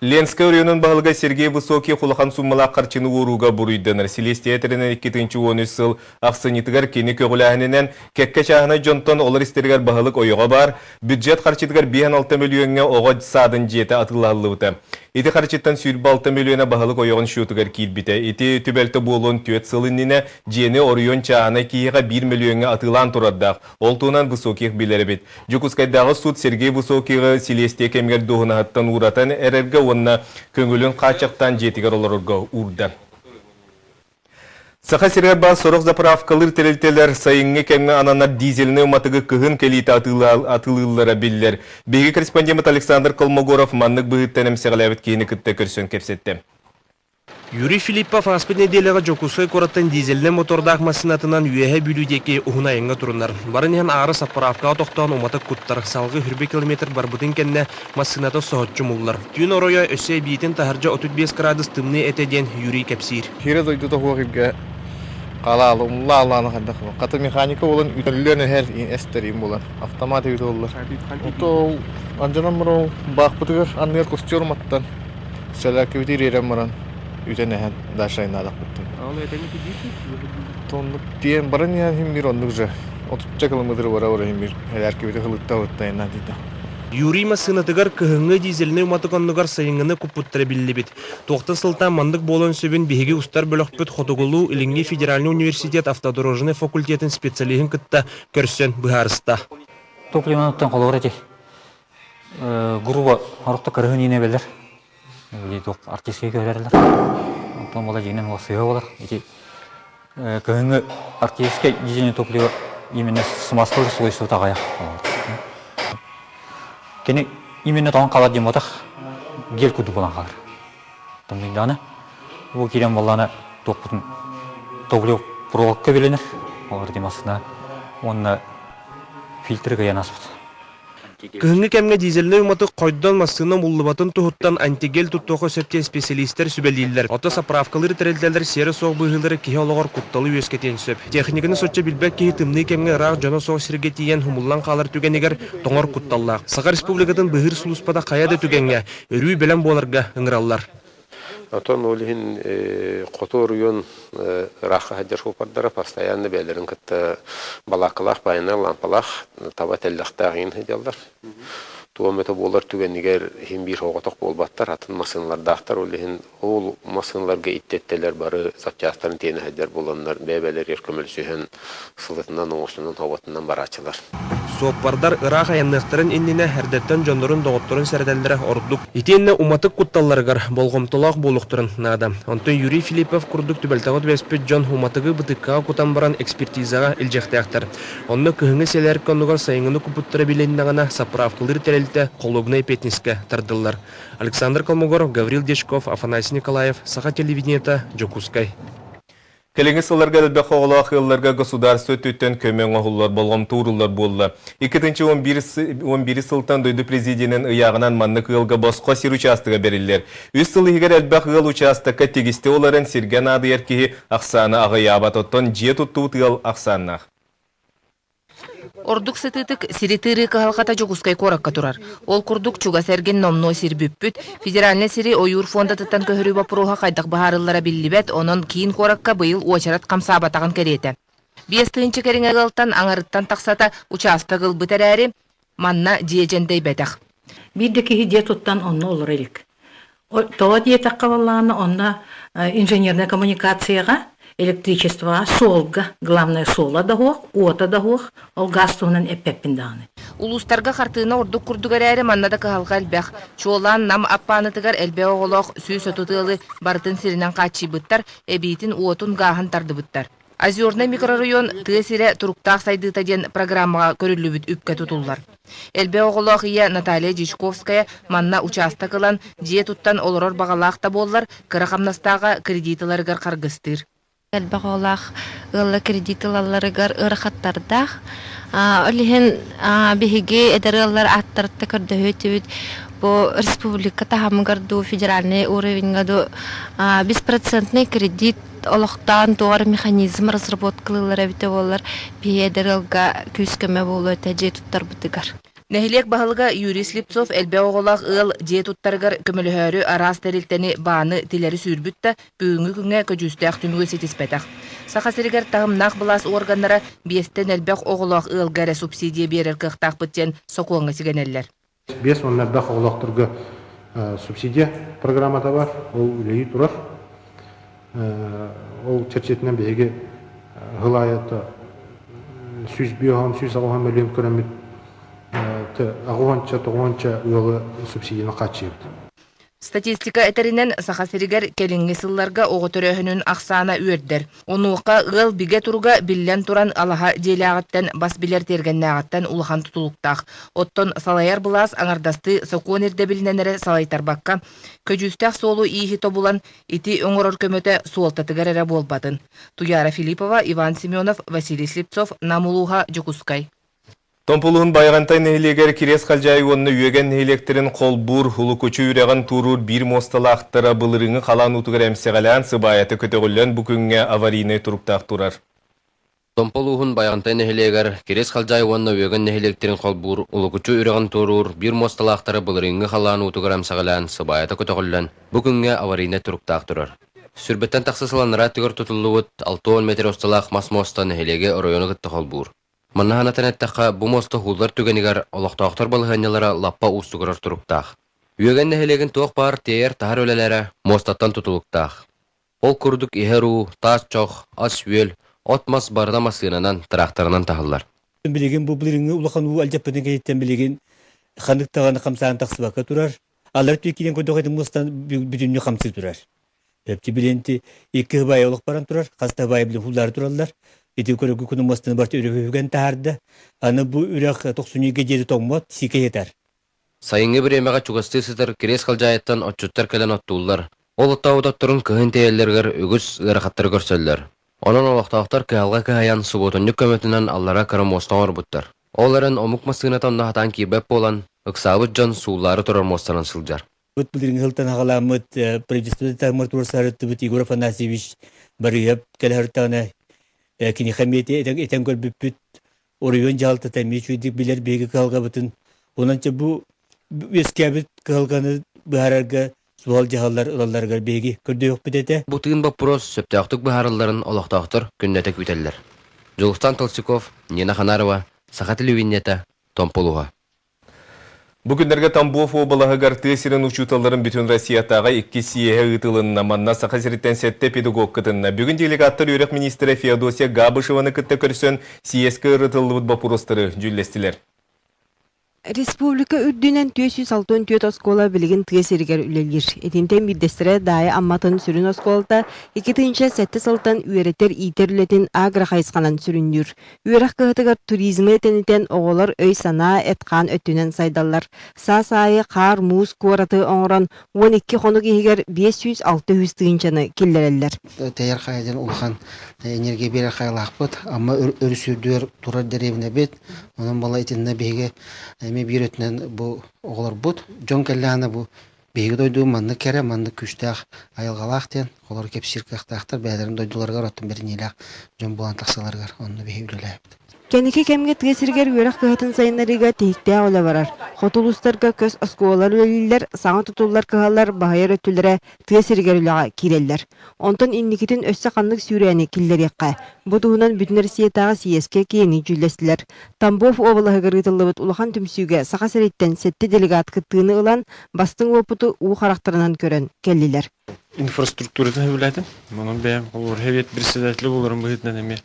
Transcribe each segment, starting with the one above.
Ленская районun бағылға Сергей Высокий құлақан суммала қарчыны ұруға бұруйдыныр. Селестия терінен 2-10 сыл ақсынетігер кені көғіләхінінен кәкке чағына жонтон олар істергер бағылық ойыға бар. Бюджет қарчытығар 5-6 миллионға оға садын жеті атылалылы бұты. Эти қарчыттан сүйір 6 миллиона бағылық ойығын шутығар кейтбіті. Эти түбәлті болуын төт сылынніне жені орыйон чағына кейіға 1 миллионға атылан тұраддақ. Ол туынан Высоких білері бет. Жукускайдағы суд Сергей Высокийға Селестия кемгер доғына аттан ұратан әрерге онна көңілін қачықтан жетігер оларға ұрды. Саха серерба сорок заправкалыр терелтелер сайынғы кәңі ананар дизельні ұматығы күхін келейті атылылыра білдер. Беги корреспондент Александр Колмогоров маннық бұғыттан әмсеғалабет кейіні күтті көрсен кепсетті. Юрий Филиппов аспет неделяға Жокусай кораттан дизельні мотордақ масынатынан үйәе бүлудеке ұғына еңі тұрынар. Барынен ары сапправкаға тоқтан ұматық күттар салғы хүрбе километр барбытын кәнне масынаты соғытчы мұллар. Түйін оройа өсе бейтін тахаржа 35 градус тымны әтеден Юрий кәпсир. Қалаланы қандақы. Қаты механика болын үтілеріне әр әстерім болын. Автоматы үті олар. Ол анжанан мұрау бақ бұтығыр анығыр костер маттан. Сәләкі өтер ерен мұран үтен әхен дашайын адақ бұттың. Ал әтәні күдейсіз? Тондық дейін барын ең химмир ондық жа. 30 километр бара ора химмир. Әләркі өті қылытта дейді. Юрий масынатыгар кыһыңы дизельны уматыгоннугар сайыңыны куппуттара биллибит. Тоқта сылтан мандык болон сөбін беги устар бөлөкпөт Хотугулу Илинги федеральный университет автодорожный факультетін специалиһин кытта көрсөн быһарыста. Топливоноттан колорати. Груба арыкта кырыгын ине белдер. Ток артистке көрерлер. Онтон бола жинен осыга болар. Кыһыңы артистке дизельный топливо именно смазкалык свойства тагая. Кені именно тоған қалар дем отақ гел күді болан қалар. Томдыңданы, бұл керен боланы тоқпытын тоғылеу бұролыққа беленер. Олар демасына, онына фильтрға янасбыд. Кыһыңы кәмге дизельны уматы қойдан масына муллыбатын тұхыттан антигел тұттоқы сөптен специалистер сүбәлейлер. Ота саправкалыр тәрелдәлер сері соқ бұғылары кеhe олығар құтталы өскетен сөп. Техниканы сотча білбәк кеhe тымны кәмге рақ жана соқ сірге тиен хумуллан қалар түгенегер тоңар құтталлақ. Саға республикатын бұғыр сұлыспада қаяды түгенге, өрүй білен боларға ыңыраллар. Атон олихин қоту район раха хаджар хупардара постоянно бәлерін кітті балақылақ, байына лампалақ, таба тәллақтағын хедялдар. Туаметі болар түгенігер химбир хоғатық болбаттар, атын масынлардақтар, олихин ол масынларға иттеттелер бары запчастарын тені хаджар боланлар, бәбәлер еркөміл сүйен сылытынан, оңысынан, хоғатынан барачылар. Соқпардар Ирақ аяннықтарын инніне әрдеттен жондырын доғыттырын сәрдәлдері ордық. Итенне уматық құтталларығар болғымтылақ болуқтырын нада. Онтын Юрий Филиппов күрдік түбәлтағыт веспет жон уматығы бұтыққа құтан баран экспертизаға илжектіяқтар. Онны күхіңі селер конуғар сайыңыны күпіттірі біленнағына саправкылыр тәрелті қолуғына петниске тардылар. Александр Колмогоров, Гаврил Дешков, Афанасий Николаев, Саха телевидениета, Жокускай. Келеңі сыларға әлбәқ оғылақ елларға государство төттен көмен оғылар болғым туырылар болды. 2-11 сылтан дөйді президентінің ұяғынан маннық ғылға босқа сер участыға берілер. Үз сыл егер әлбәқ ғыл участыққа тегісте оларын серген ады еркеге ақсаны ағы ябат оттан же тұттуыт ғыл ақсаннақ. Ордук сытытык сиритыры кахалхата Жокускай коракка турар. Ол курдук чуга серген номно сирбүппүт, федеральный сири оюр фонда тыттан көһөрү бапуруха кайдак бахарыллара биллибет, онон кийин коракка быйыл уачарат камсаабатаган керете. Биес тыынчы кереңе гылтан аңарыттан таксата участа гыл бытерәри манна диежендей бетах. Биддеки хидия туттан онно олар элик. Тоа диетакка балланы онна инженерная коммуникацияга электричество, солга, главное сола дагуах, ота дагуах, ол гастуынан эппеппинданы. Улустарга хартыына ордук курдугарәре маннада кахалга элбэх. Чуолан нам аппаанытыгар элбэ оголох сүйс отутылы бартын сиринен качибыттар, эбитин уотун гахан тардыбыттар. Озерный микрорайон тысире туруктаах сайдыта ден программага көрүлүбүт үпкө тутуллар. Элбэ оголох ия Наталья Жичковская манна участа кылан жие туттан олорор багалаакта боллар, кыракамнастаага кредиталарыгар каргыстыр. Элбағолақ ғылы кредиталарығар ұрқаттардақ. Олихен бігіге әдірғалар аттарытты көрді өтібіт. Бұл республика тахамығарду федеральный уровеньгаду 5% кредит олықтан туғар механизм разработкалылар әбіті болар. Бі әдірғалға күскіме болу өте жей тұттар бұдығар. Нехилек бахылга Юрий Слепцов элбе оголақ ыл же туттаргар көмөлөһөрү арас терилтени бааны тилери сүүрбүтта бүгүнгү күнгө көжүстәк түмүгө сетиспетах. Сахасырыгар тагымнак булас органнары биестен элбек оголақ ылгары субсидия берер кыктак быттен сокуңга сигенеллер. Бес он элбек оголақтырга субсидия программада бар, ол үлейи турар. Ол чечетинен беге гылайаты сүз биохан, сүз агохан миллион көрөмүт агуанча тогонча уялы субсидияны качыйбыт. Статистика этеринен сахасырыгар келинги сылларга ого төрөһүнүн аксаана үөрдер. Онуукка ыл биге туруга биллен туран алаха желаагаттан бас билер тергеннаагаттан улахан тутулуктаах. Оттон салаяр булаас аңардасты сокуон ирде билиненере салайтарбакка көжүстәк соолу ийхи тобулан ити оңорор көмөтө суолтатыгар эре болбатын. Туяра Филиппова, Иван Семенов, Василий Слепцов, Намулуха, Жукускай. Томпулуғын байғантай нехилегер кирес қалжай онны үйеген нехилектерін қолбур, хулу көчі үреген турур бір мосталы ақтыра бұлырыңы қалан ұтығыр әмсеғалан сыбайаты көтеғілен бүкінге аварийны тұруқтақ тұрар. Томпулуғын байғантай нехилегер кирес қалжай онны үйеген нехилектерін қолбур, хулу көчі үреген турур бір мосталы ақтыра бұлырыңы қалан ұтығыр әмсеғалан сыбайаты көтеғілен бүкінге аварийны тұруқтақ тұрар. Сүрбеттен тақсысыланыра түгір тұтылуыт 6-10 метр осталақ мас моста нехилеге оройоны гытты қолбур. Маннахана тәнәттәққа бұ моста хуллар түгенігер олақтақтар балығанялара лаппа ұстығырар тұруқтақ. Үйеген нәхелеген туақ бар тейер тахар өлелері мостаттан тұтылықтақ. Ол күрдік ихеру, тас чоқ, ас үйел, отмас барда масынынан тракторынан тахылар. Білеген бұл біліңі ұлақан ұл әлжаппатын кәйттен білеген қандықтағаны қамсағын тақсыбаққа тұрар. Алар түйекеден көдіғайдың мостан бүтініне қамсы тұрар. Бәпті біленті екі бай олық баран тұрар, қаста бай білін хуллары тұралар. Ити көрөкү күнү мастын барты үрөкүгөн таарда. Аны бу үрөк 92 жери томмот сике етер. Сайынғы бір емеға чугасты сытыр керес қалжайыттан отчуттар келен оттуулар. Ол оттауыдаттырын кыһын тейеллергер үгіс ырақаттар көрсөллер. Онын олақтақтар кыһалға кыһаян субботуннук көмөтүнөн аллара кырым мостон орбуттар. Оларын омук масыына тоннахатан кийбеп болан ыксабыт жон суулары турар мостанан сылжар. Бут билдирин хылтан агаламыт правительство мартурсарыт бут Игорь Афанасьевич барыйып келертаны кини хамете этен көрбүппүт оройон жалты тамичуйдик билер беги калга бутун. Онанча бу эскебит калганы баарга суал жагалар ылаларга беги көрдөйөк битете. Бу тыгын вопрос сөптөктүк баарыларын олоктоктор күннетек үтеллер. Жолустан Толстяков, Нина Ханарова, Саха телевидениета, Томпулуга. Бүгіндерге Тамбов обалағы гартесерін учуталарын бүтін Россиятаға 2 сиеге ұтылынна манна сақасыреттен сәтті педагог кытынна. Бүгін делегаттар үйрек министрі Феодосия Габышеваны күтті көрсен сиескі ұрытылы бапуростыры жүлестілер. Республика үрдүнен 464 оскола билигин тгесергер үлелгир. Этинтен биддестері дайы амматын сүрін осколта 2-нче сәтті сылтан үйретер итерлетін агра хайсқанан сүріндүр. Үйрек кығытығар туризмы етенітен оғылар өй сана этқан өттінен сайдалар. Са-сайы қар, муз, кораты оңыран 12 қонық егер 500-600 тыгынчаны келлерелер. Тәйер қайдан ұлған энергия берер қайлақ бұд, амма өрісүрдер тұрар дәребіне бет, оның бала етініне беге bir ötünen bu oğlar bud. Jon kellana bu beygi doydu manны kere manны küçtaq ayılgalaqten oğlar kep sirkaqtaqtar bälerin doydularga rottun berinilaq jon bulan taqsalargar onu beygi üleleyip. Кенеке кемге тгесергер үйрек кыһатын сайынарыга тейіктää ола барар. Хотулустарга көз оскуолар үлелилер, саңа тутуллар кыһалар баһайар өттүлөрө тгесергер үлага киреллер. Онтон инникитин өссө каннык сүүрәни киллерекке. Бу туһунан бүтүн Россиятага сиеске кийини жүллестилер. Тамбов облаһы гырытылыбыт улахан түмсүүгө саха сереттен 7 делегат кыттыыны ылан бастың опуту уу характарынан көрөн келлилер. Инфраструктураны билетим. Монун бем олор хевет председатель болорун быһытнан эми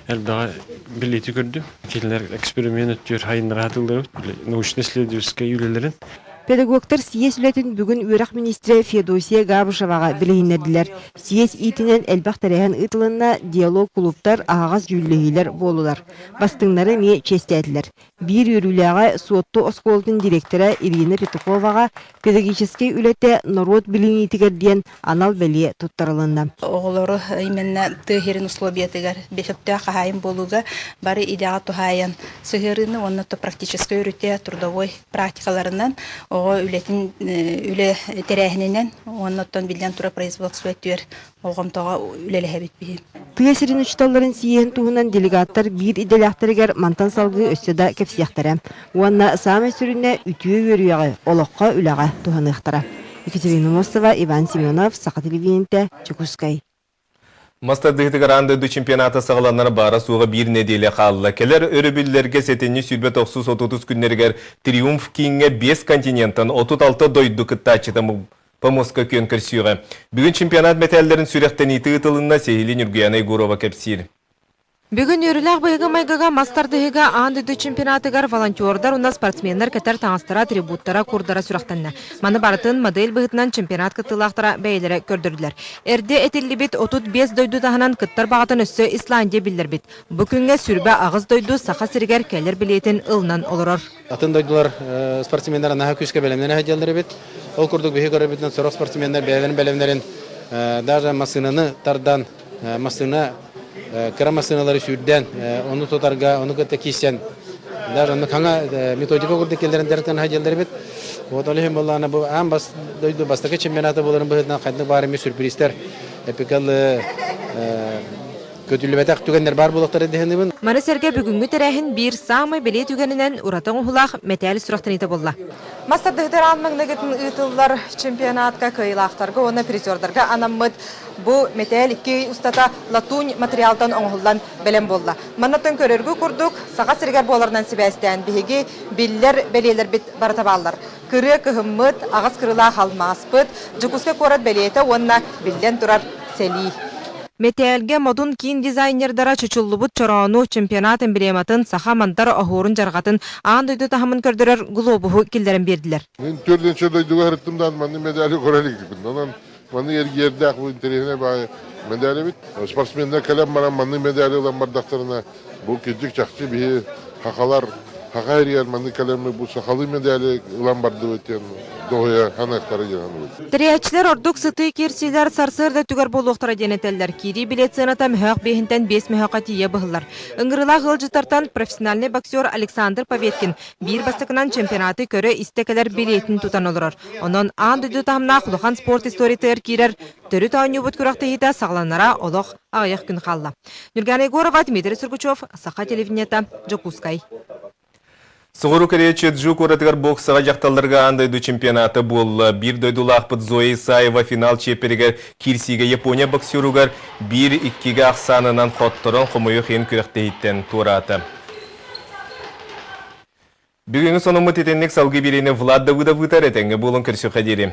элбага билети көрдүм. Келер эксперимент өттүр хайындар атылдырып, научно-исследовательский үйлелерин. Педагогтар сиес үлетін бүгін үйрек министрі Феодосия Габышеваға білейінерділер. Сиес итінен әлбақ тәрәйін ұтылынна диалог клубтар ағаз жүллігілер болулар. Бастыңнары ме честәділер. Bir үріліға суотты осколтын директора Ирина Петуховаға педагогический үлеті народ білейін етігерден анал бәлие тұттарылында. Оғылары именна тыхерин условиятыгар бешепті қағайын болуға бары идеға тухайын сығырыны оннаты практический үріте трудовой практикаларынан тоғы үлетін үле терәхінінен, оннаттан білден тұра производство өттер олғамтаға үлелі әбет бейім. Тыесирин учталларын сиен туһунан делегаттар бир иделяхтарыгар мантан салгы өссөда кепсияхтара. Уанна саамай сүрүнне үтүө өрүягы, олоққа үлаға туһаныхтара. Екатерина Мостова, Иван Семенов, Саха телевидениете, Чекускай. Мастардыгытыгар андыды чемпионаты сағаланар бара суға бір неделе қалла. Келер өрібілерге сетені сүлбет 30-30 күннергер триумф кейінге 5 континенттан 36 дойды кыттачыдамы помоска көн кірсуға. Бүгін чемпионат металлерін сүректен иті ұтылынна Сейлин Үргияна Игурова кәпсир. Бүгін өріләқ байығы майғаға мастардығыға андыды чемпионатыгар волонтердар уна спортсменлер кәтер таңыстыра трибуттара курдара сүрақтанна. Маны барытын модель бұғытынан чемпионат кыттылақтыра бәйлері көрдірділер. Әрде әтілі бет 35 дойду дағынан кыттар бағытын өссі Исландия білдер бет. Бүкінге сүрбе ағыз дойду сақа сіргер кәлер білетін ылынан олырыр. Атын дойдулар спортсменлер наға күшке бәлемден әделдері бет. Ол күрдік бейі көрі бетінен сұрық спортсменлер бәлемдерін даже масынаны тардан масына крамасыналары сүрден, оны тотарға, оны көтті кейсен. Даже оны қаңа методика көрді келдерін дәріттен әделдері бет. Вот олығын болағына бұл әм дойду бастықы чемпионаты боларын бұғытынан қайдың барымен сүрпристер, эпикалы көтүлүбәтәк түгендер бар булыктары дегенебин. Марисерге бүгүнгү терәһин бир самый беле түгененен уратың ухулах металл сурактан ите болла. Мастардыгытар алмагнагытын ытыллар чемпионатка кыйлактарга, оны призердарга анаммыт бу металл 2 устата латунь материалдан оңгуллан белем болла. Манаттан көрөргө курдук, сага сиргер боларынан сибәстән биһиги биллер белелер бит бартабаллар. Кыры кыһыммыт, агас кырыла халмаспыт, жукуска корат белете онна биллен турар сели. Металлге модун кийин дизайнердара чучуллубут чорону чемпионат эмблематын саха мандар ахурун жаргатын аан дойду тахамын көрдөрөр глобуху килдерин бердилер. Мен төрдөнчө дойдуга хырыттымдан манны медали көрөлүкпүн. Онан манны ерде акыл интересине баа медали бит. Спортсмендер келем баран манны медали улан бардактарына бу кидик чакчы бии хакалар хакайрияр манны келемме бу сахалы медали улан барды өтен. Триячлер ордук сыты керсилер сарсырда түгер болуқтара денетеллер. Кири билет сыната мөхөк бейхінтен 5 мөхөка тие бұғылар. Үңгіріла ғылжытартан профессиональный боксер Александр Поветкин бир бастықынан чемпионаты көрі истекелер билетін тутан олырыр. Онын аан дүді тамна құлыған спорт историятер кирер түрі тауню бұт күрақты хита сағланара олық ағаяқ күн қалла. Нурган Егорова, Дмитрий Сургучев, Саха телевидениета, Жокускай. Соғыру кәречі джук оратығар боксыға жақталырға андайды чемпионаты бол. Бір дойдулақпыт Зои Исаева финал чепергер Кирсиге Япония боксеругар 1-2-ге ақсанынан қоттырын құмойы қиын күректейттен тураты. Бүгінгі сонымы тетенлік салғы берені Влад Давыдов ұтар әтенгі болын көрсі қадері.